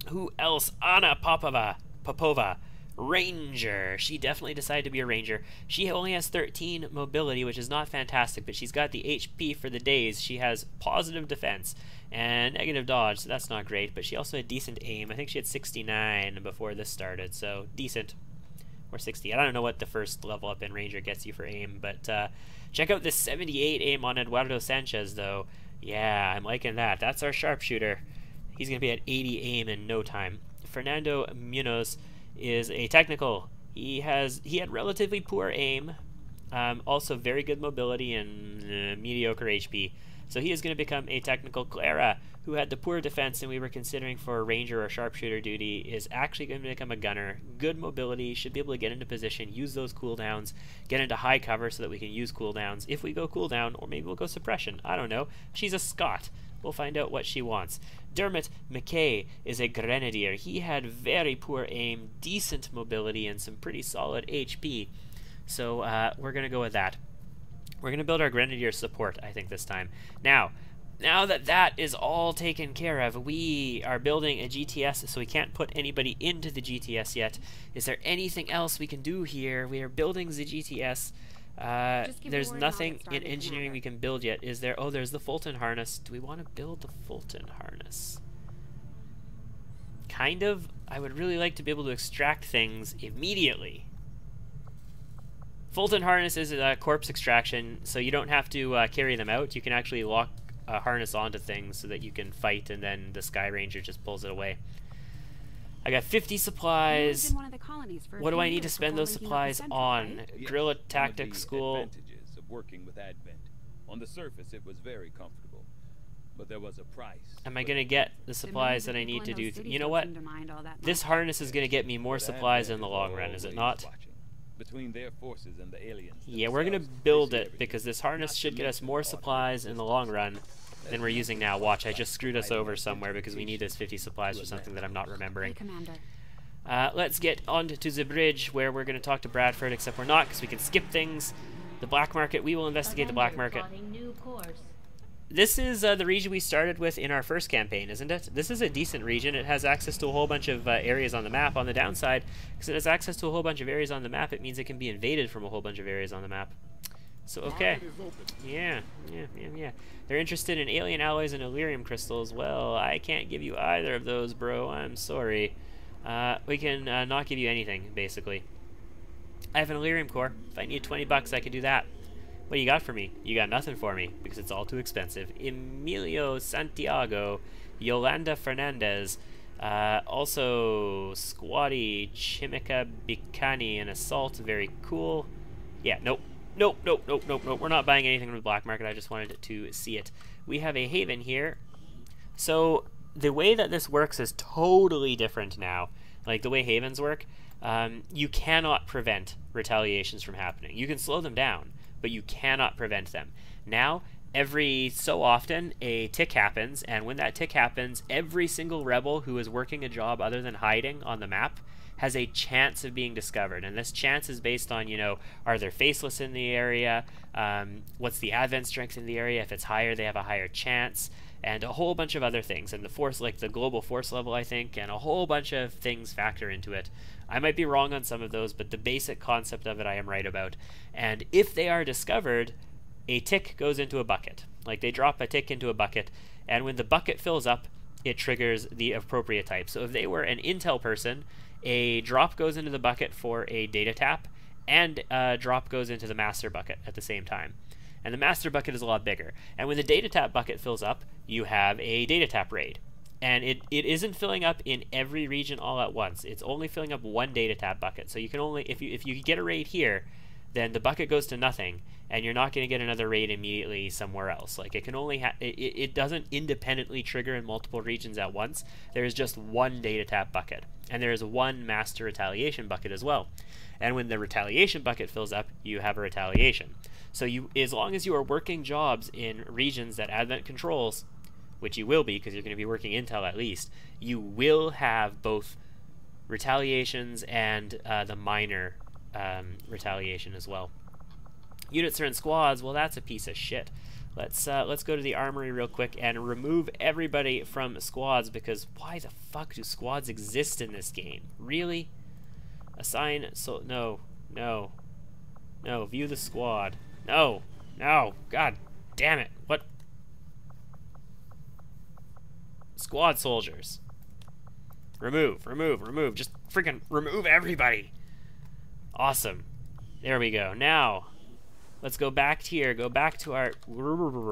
Who else? Anna Popova. Ranger. She definitely decided to be a ranger. She only has 13 mobility, which is not fantastic, but she's got the HP for the days. She has positive defense and negative dodge, so that's not great, but she also had decent aim. I think she had 69 before this started, so decent. Or 60. I don't know what the first level up in ranger gets you for aim, but check out this 78 aim on Eduardo Sanchez, though. Yeah, I'm liking that. That's our sharpshooter. He's going to be at 80 aim in no time. Fernando Munoz is a technical. He had relatively poor aim, also very good mobility and mediocre HP. So he is going to become a technical. Clara, who had the poor defense and we were considering for a ranger or sharpshooter duty, is actually going to become a gunner. Good mobility, should be able to get into position, use those cooldowns, get into high cover so that we can use cooldowns if we go cooldown, or maybe we'll go suppression. I don't know. She's a Scot. We'll find out what she wants. Dermot McKay is a grenadier. He had very poor aim, decent mobility, and some pretty solid HP. So we're going to go with that. We're going to build our grenadier support, I think, this time. Now that that is all taken care of, we are building a GTS, so we can't put anybody into the GTS yet. Is there anything else we can do here? We are building the GTS. There's nothing in engineering we can build yet, is there? Oh, there's the Fulton harness. Do we want to build the Fulton harness? Kind of. I would really like to be able to extract things immediately. Fulton harness is a corpse extraction, so you don't have to carry them out. You can actually lock a harness onto things so that you can fight, and then the SKYRANGER just pulls it away. I got 50 supplies. What do I need to spend those supplies on? Guerrilla Tactics School. Advantages of working with Advent. On the surface, it was very comfortable, but there was a price. Am I going to get the supplies that I need to do? You know what? This harness is going to get me more supplies in the long run, is it not? Between their forces and the aliens. Yeah, we're going to build it because this harness should get us more supplies in the long run than we're using now. Watch, I just screwed us over somewhere because we need this 50 supplies for something that I'm not remembering. Let's get on to the bridge where we're going to talk to Bradford, except we're not because we can skip things. The black market, we will investigate the black market. This is the region we started with in our first campaign, isn't it? This is a decent region. It has access to a whole bunch of areas on the map. On the downside, because it has access to a whole bunch of areas on the map, it means it can be invaded from a whole bunch of areas on the map. So, okay. Yeah. They're interested in alien alloys and Illyrium crystals. Well, I can't give you either of those, bro. I'm sorry. We can not give you anything, basically. I have an Illyrium core. If I need 20 bucks, I could do that. What do you got for me? You got nothing for me, because it's all too expensive. Emilio Santiago, Yolanda Fernandez, also Squatty, Chimica Bicani, and Assault. Very cool. Yeah, nope. Nope. We're not buying anything from the black market. I just wanted to see it. We have a Haven here. So the way that this works is totally different now. Like the way Havens work, you cannot prevent retaliations from happening. You can slow them down, but you cannot prevent them. Now, every so often, a tick happens, and when that tick happens, every single rebel who is working a job other than hiding on the map has a chance of being discovered. And this chance is based on, you know, are there faceless in the area? What's the advent strength in the area? If it's higher, they have a higher chance. And a whole bunch of other things. And the force, like the global force level, I think, and a whole bunch of things factor into it. I might be wrong on some of those, but the basic concept of it I am right about. And if they are discovered, a tick goes into a bucket. Like they drop a tick into a bucket, and when the bucket fills up, it triggers the appropriate type. So if they were an intel person, a drop goes into the bucket for a data tap, and a drop goes into the master bucket at the same time. And the master bucket is a lot bigger. And when the data tap bucket fills up, you have a data tap raid. And it isn't filling up in every region all at once. It's only filling up one data tap bucket. So you can only, if you get a raid here, then the bucket goes to nothing, and you're not going to get another raid immediately somewhere else. Like it can only it doesn't independently trigger in multiple regions at once. There is just one data tap bucket, and there is one master retaliation bucket as well. And when the retaliation bucket fills up, you have a retaliation. So you, as long as you are working jobs in regions that Advent controls, which you will be because you're going to be working intel at least, you will have both retaliations and the minor retaliation as well. Units are in squads. Well, that's a piece of shit. Let's go to the armory real quick and remove everybody from squads, because why the fuck do squads exist in this game? Really? Assign, so no, view the squad. No, god damn it. What? Squad soldiers. Remove. Just freaking remove everybody. Awesome. There we go. Now, let's go back here. Go back to our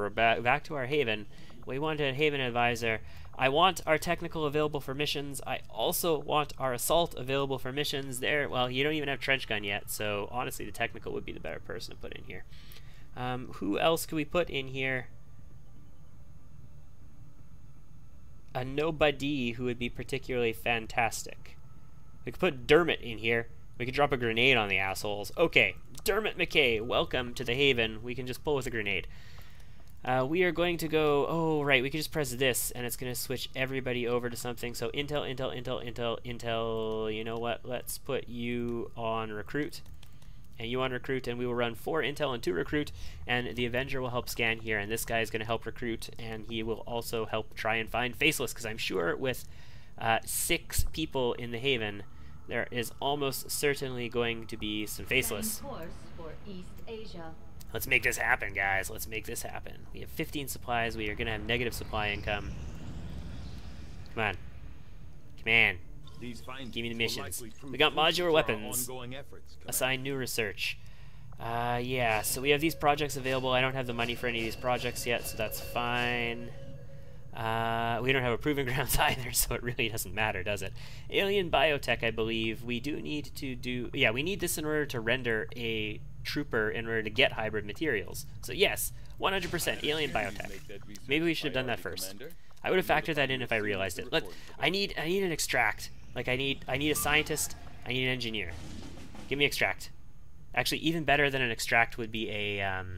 back to our Haven. We want a Haven advisor. I want our technical available for missions. I also want our assault available for missions. There, well, you don't even have trench gun yet, so honestly, the technical would be the better person to put in here. Who else can we put in here? A nobody who would be particularly fantastic. We could put Dermot in here. We could drop a grenade on the assholes. Okay, Dermot McKay, welcome to the Haven. We can just pull with a grenade. We are going to go, oh right, we can just press this and it's going to switch everybody over to something. So intel, you know what, let's put you on recruit and you on recruit, and we will run 4 intel and 2 recruit, and the Avenger will help scan here, and this guy is going to help recruit, and he will also help try and find faceless, because I'm sure with 6 people in the Haven, there is almost certainly going to be some faceless. Course for East Asia. Let's make this happen, guys. Let's make this happen. We have 15 supplies. We are going to have negative supply income. Come on. Come on. Give me the missions. We got modular weapons. Assign new research. Yeah, so we have these projects available. I don't have the money for any of these projects yet, so that's fine. We don't have a proving grounds either, so it really doesn't matter, does it? Alien biotech, I believe. We do need to do... Yeah, we need this in order to render a trooper in order to get hybrid materials. So yes, 100% alien biotech. Maybe we should have done that first. I would have factored that in if I realized it. But I need an extract. Like I need a scientist. I need an engineer. Give me extract. Actually, even better than an extract would be a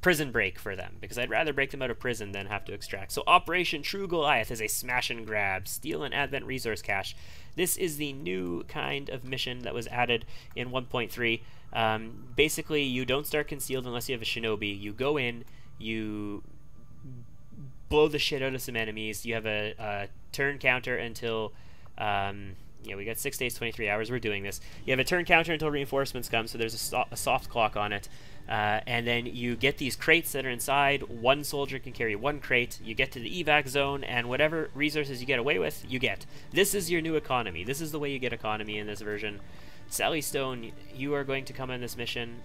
prison break for them, because I'd rather break them out of prison than have to extract. So Operation True Goliath is a smash and grab. Steal an Advent resource cache. This is the new kind of mission that was added in 1.3. Basically, you don't start concealed unless you have a shinobi. You go in, you blow the shit out of some enemies. You have a turn counter until... yeah, we got 6 days, 23 hours. We're doing this. You have a turn counter until reinforcements come, so there's a soft clock on it. And then you get these crates that are inside. One soldier can carry one crate. You get to the evac zone, and whatever resources you get away with, you get. This is your new economy. This is the way you get economy in this version. Sally Stone, you are going to come on this mission.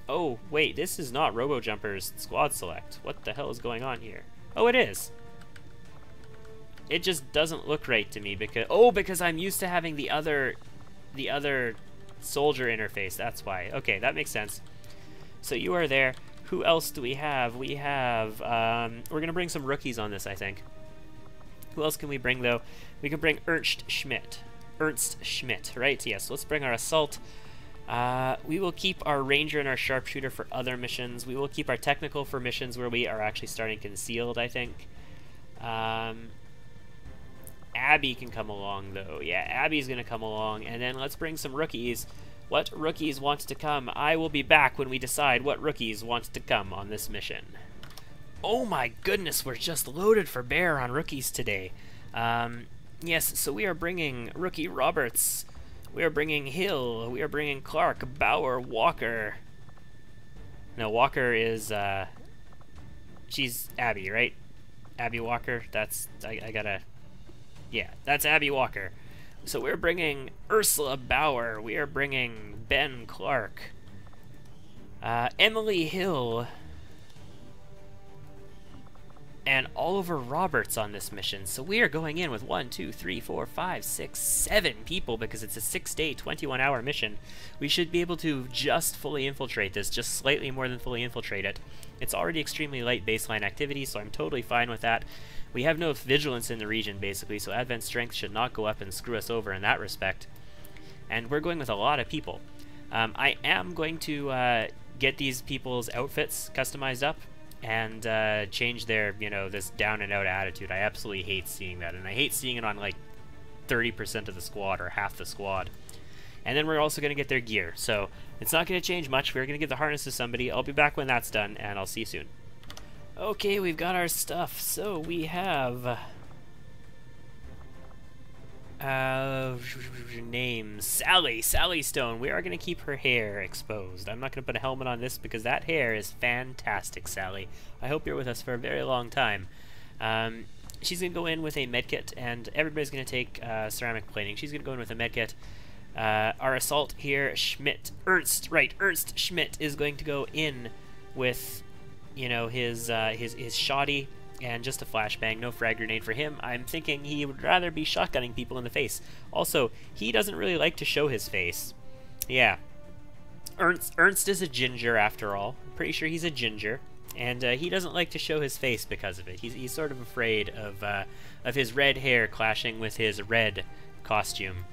Oh, wait, this is not ROBOJUMPE'S squad select. What the hell is going on here? Oh, it is. It just doesn't look right to me because I'm used to having the other soldier interface. That's why. Okay, that makes sense. So you are there. Who else do we have? We have, we're going to bring some rookies on this, I think. Who else can we bring, though? We can bring Ernst Schmidt, right? Yes, let's bring our assault. We will keep our ranger and our sharpshooter for other missions. We will keep our technical for missions where we are actually starting concealed, I think. Abby can come along, though. Yeah, Abby's going to come along. And then let's bring some rookies. What rookies want to come? I will be back when we decide what rookies want to come on this mission. Oh my goodness, we're just loaded for bear on rookies today. Yes, so we are bringing Rookie Roberts. We are bringing Hill. We are bringing Clark, Bauer, Walker. No, Walker is, she's Abby, right? Abby Walker, that's, I gotta, yeah, that's Abby Walker. So we're bringing Ursula Bauer. We are bringing Ben Clark. Emily Hill. And Oliver Roberts on this mission. So we are going in with 1, 2, 3, 4, 5, 6, 7 people because it's a 6-day, 21-hour mission. We should be able to just fully infiltrate this, just slightly more than fully infiltrate it. It's already extremely light baseline activity, so I'm totally fine with that. We have no vigilance in the region, basically, so advent strength should not go up and screw us over in that respect. And we're going with a lot of people. I am going to get these people's outfits customized up and change their, you know, this down-and-out attitude. I absolutely hate seeing that, and I hate seeing it on, like, 30% of the squad or half the squad. And then we're also going to get their gear, so it's not going to change much. We're going to give the harness to somebody. I'll be back when that's done, and I'll see you soon. Okay, we've got our stuff. So we have names. Sally Stone. We are going to keep her hair exposed. I'm not going to put a helmet on this because that hair is fantastic, Sally. I hope you're with us for a very long time. She's going to go in with a medkit, and everybody's going to take ceramic plating. She's going to go in with a medkit. Our assault here, Ernst Schmidt is going to go in with, you know, his shoddy and just a flashbang, no frag grenade for him. I'm thinking he would rather be shotgunning people in the face. Also, he doesn't really like to show his face. Yeah. Ernst is a ginger after all. I'm pretty sure he's a ginger. And he doesn't like to show his face because of it. He's sort of afraid of his red hair clashing with his red costume.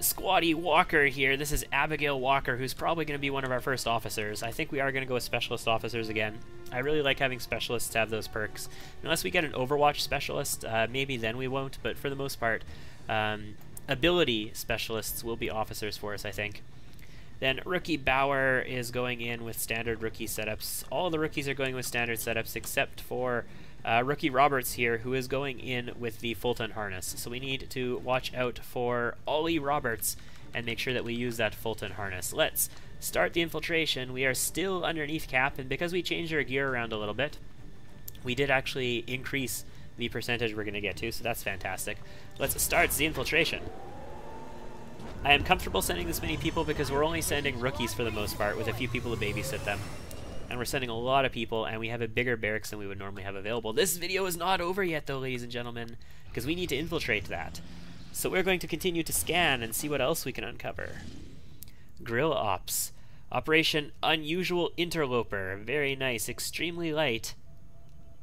Squatty Walker here. This is Abigail Walker, who's probably going to be one of our first officers. I think we are going to go with specialist officers again. I really like having specialists have those perks. Unless we get an Overwatch specialist, maybe then we won't, but for the most part, ability specialists will be officers for us, I think. Then Rookie Bauer is going in with standard rookie setups. All the rookies are going with standard setups except for Rookie Roberts here, who is going in with the Fulton harness. So we need to watch out for Ollie Roberts and make sure that we use that Fulton harness. Let's start the infiltration. We are still underneath cap, and because we changed our gear around a little bit, we did actually increase the percentage we're going to get to, so that's fantastic. Let's start the infiltration. I am comfortable sending this many people because we're only sending rookies for the most part, with a few people to babysit them. And we're sending a lot of people, and we have a bigger barracks than we would normally have available. This video is not over yet, though, ladies and gentlemen, because we need to infiltrate that. So we're going to continue to scan and see what else we can uncover. Grill Ops. Operation Unusual Interloper. Very nice. Extremely light.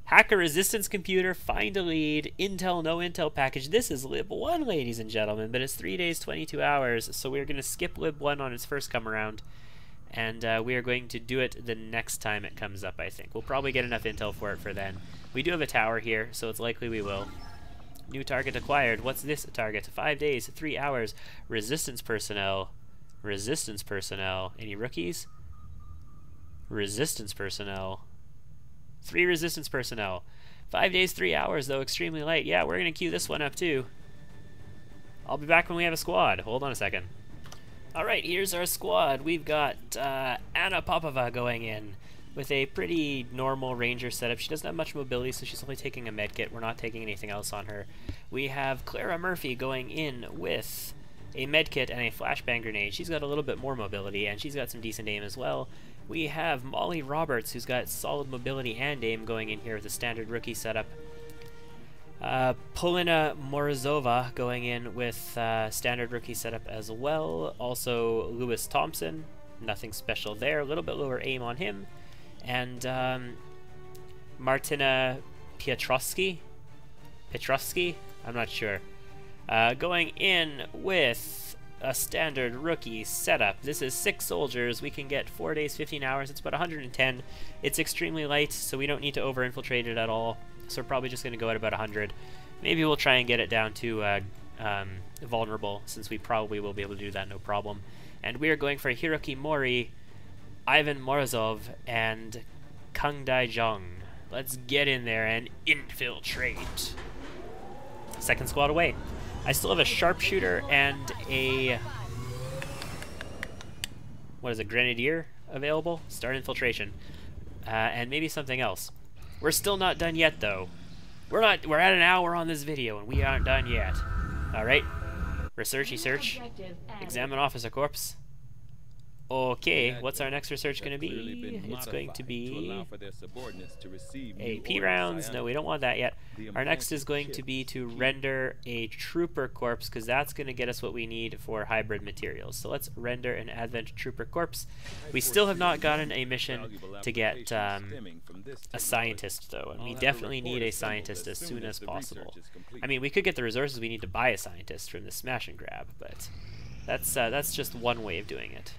Hacker Resistance Computer. Find a lead. Intel, no intel package. This is Lib 1, ladies and gentlemen, but it's 3 days, 22 hours, so we're going to skip Lib 1 on its first come around. And we are going to do it the next time it comes up, I think. We'll probably get enough intel for it for then. We do have a tower here, so it's likely we will. New target acquired. What's this target? 5 days, 3 hours. Resistance personnel. Resistance personnel. Any rookies? Resistance personnel. 3 resistance personnel. 5 days, 3 hours, though. Extremely light. Yeah, we're going to queue this one up, too. I'll be back when we have a squad. Hold on a second. Alright, here's our squad. We've got Anna Popova going in with a pretty normal ranger setup. She doesn't have much mobility, so she's only taking a medkit. We're not taking anything else on her. We have Clara Murphy going in with a medkit and a flashbang grenade. She's got a little bit more mobility, and she's got some decent aim as well. We have Molly Roberts, who's got solid mobility and aim, going in here with a standard rookie setup. Polina Morozova going in with standard rookie setup as well. Also Lewis Thompson, nothing special there, a little bit lower aim on him. And Martina Piotrowski, I'm not sure. Going in with a standard rookie setup. This is 6 soldiers. We can get 4 days, 15 hours. It's about 110. It's extremely light, so we don't need to over-infiltrate it at all. So we're probably just going to go at about 100. Maybe we'll try and get it down to vulnerable, since we probably will be able to do that no problem. And we are going for Hiroki Mori, Ivan Morozov, and Kang Dae-jung. Let's get in there and infiltrate. Second squad away. I still have a sharpshooter and a... what is it, grenadier available? Start infiltration. And maybe something else. We're still not done yet, though. We're at an hour on this video, and we aren't done yet. Alright. Researchy search. Examine officer corpse. Okay, what's our next research going to be? It's going to be AP rounds. No, we don't want that yet. Our next is going to be to render a trooper corpse, because that's going to get us what we need for hybrid materials. So let's render an advent trooper corpse. We still have not gotten a mission to get a scientist, though, and we definitely need a scientist as soon as possible. I mean, we could get the resources we need to buy a scientist from the smash and grab, but that's just one way of doing it.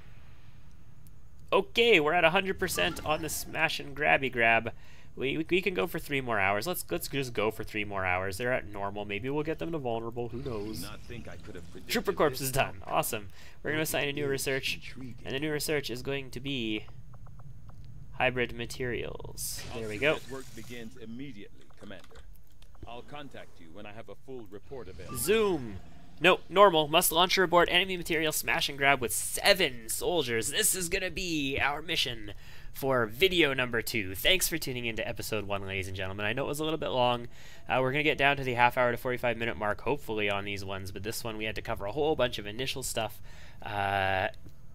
Okay, we're at 100% on the smash and grabby grab. We can go for 3 more hours. Let's just go for 3 more hours. They're at normal. Maybe we'll get them to vulnerable. Who knows? Trooper corpse is done. Awesome. We're going to assign a new research, and the new research is going to be hybrid materials. There we go. Work begins immediately, Commander. I'll contact you when I have a full report available. Zoom. No, normal. Must launch or abort enemy material smash and grab with 7 soldiers. This is going to be our mission for video number 2. Thanks for tuning into episode 1, ladies and gentlemen. I know it was a little bit long. We're going to get down to the half-hour to 45-minute mark, hopefully, on these ones. But this one, we had to cover a whole bunch of initial stuff. I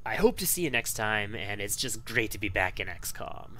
hope to see you next time, and it's just great to be back in XCOM.